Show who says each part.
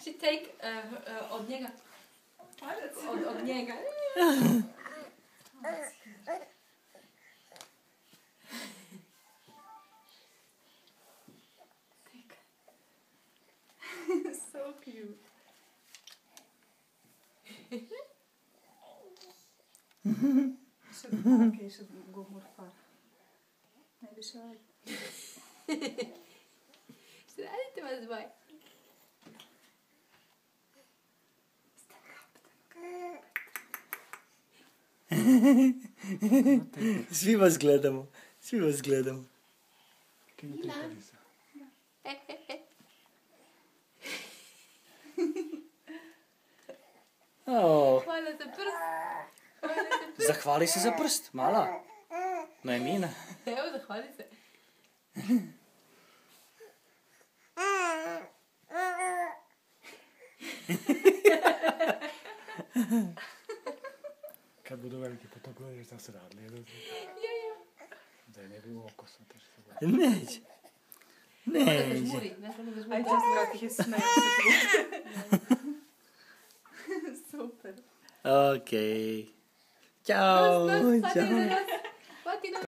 Speaker 1: She take od njega. Od njega.
Speaker 2: So cute. Okay, should go more far. Maybe should.
Speaker 1: Šta radite vas dvoje?
Speaker 3: Svi vas gledamo. Svi vas gledamo. Oh.
Speaker 1: Hvala za prst.
Speaker 3: Zahvali se za prst, mala. Noemina.
Speaker 1: Evo, zahvali se.
Speaker 4: Kad budu veliki pa to gledaš šta su radili. Da je ne bi u oko sam teško gledati.
Speaker 3: Neće. Neće.
Speaker 2: I just got his smell. Super.
Speaker 3: Okej. Ćao. Ćao.